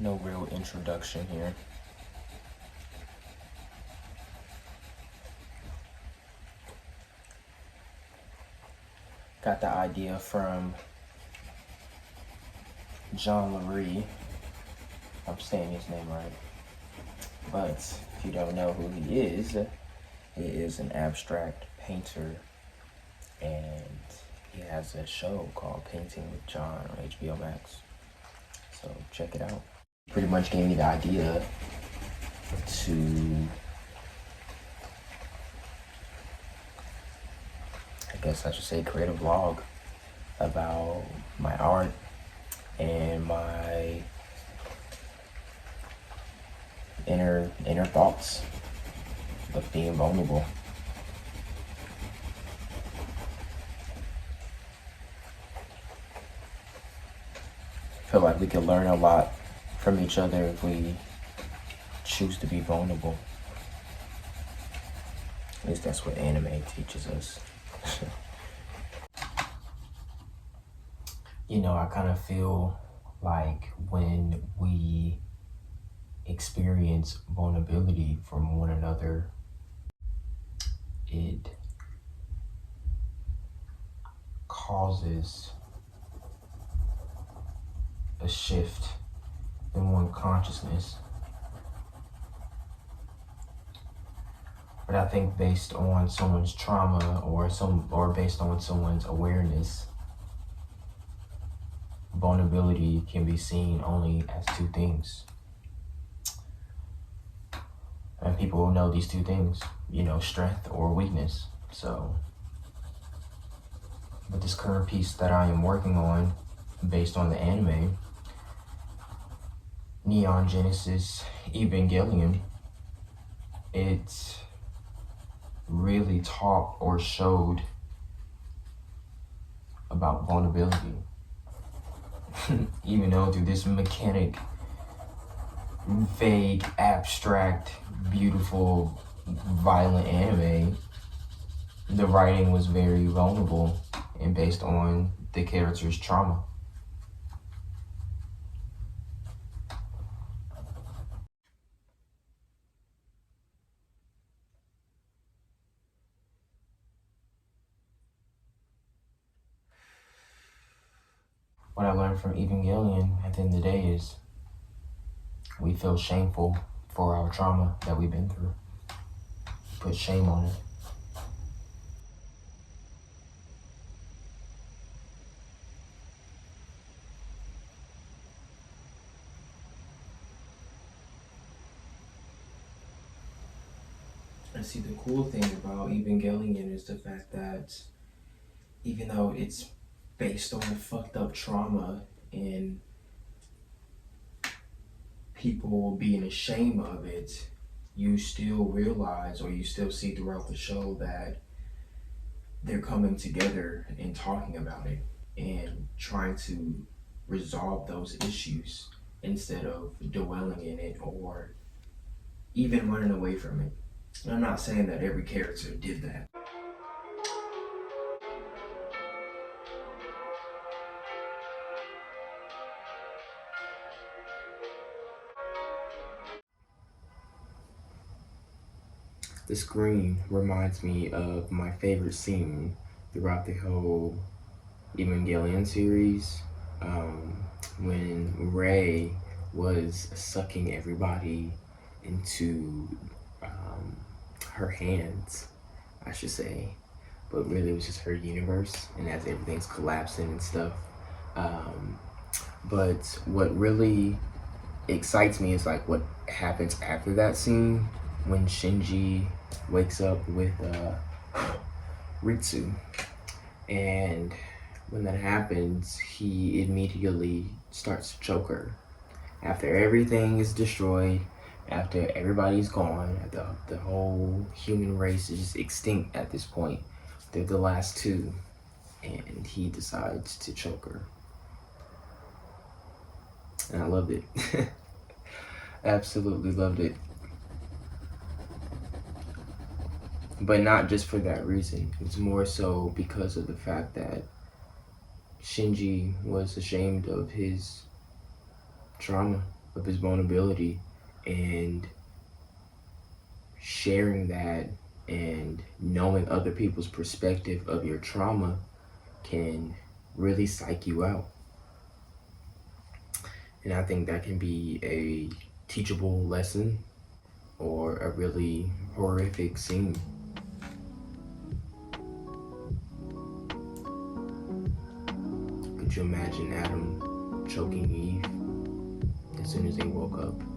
No real introduction here. Got the idea from John Lurie. I'm saying his name right. But if you don't know who he is an abstract painter, and he has a show called Painting with John on HBO Max. So check it out. Pretty much gave me the idea to, I guess I should say, create a vlog about my art and my inner thoughts of being vulnerable. I feel like we can learn a lot from each other if we choose to be vulnerable. At least that's what anime teaches us. You know, I kind of feel like when we experience vulnerability from one another, it causes a shift in one consciousness. But I think based on someone's trauma or based on someone's awareness, vulnerability can be seen only as two things. And people will know these two things, you know, strength or weakness. So, with this current piece that I am working on, based on the anime, Neon Genesis Evangelion, it really taught or showed about vulnerability. Even though through this mechanic, vague, abstract, beautiful, violent anime, the writing was very vulnerable and based on the character's trauma. What I learned from Evangelion at the end of the day is we feel shameful for our trauma that we've been through. Put shame on it. And see, the cool thing about Evangelion is the fact that even though it's based on fucked up trauma and people being ashamed of it, you still realize, or you still see throughout the show, that they're coming together and talking about it and trying to resolve those issues instead of dwelling in it or even running away from it. And I'm not saying that every character did that. The screen reminds me of my favorite scene throughout the whole Evangelion series, when Rey was sucking everybody into her hands, I should say, but really it was just her universe, and as everything's collapsing and stuff. But what really excites me is like what happens after that scene when Shinji wakes up with Ritsu. And when that happens, he immediately starts to choke her. After everything is destroyed, after everybody's gone, the whole human race is extinct at this point. They're the last two, and he decides to choke her. And I loved it. Absolutely loved it. But not just for that reason. It's more so because of the fact that Shinji was ashamed of his trauma of his vulnerability, and sharing that and knowing other people's perspective of your trauma can really psych you out. And I think that can be a teachable lesson or a really horrific scene. Could you imagine Adam choking Eve as soon as they woke up?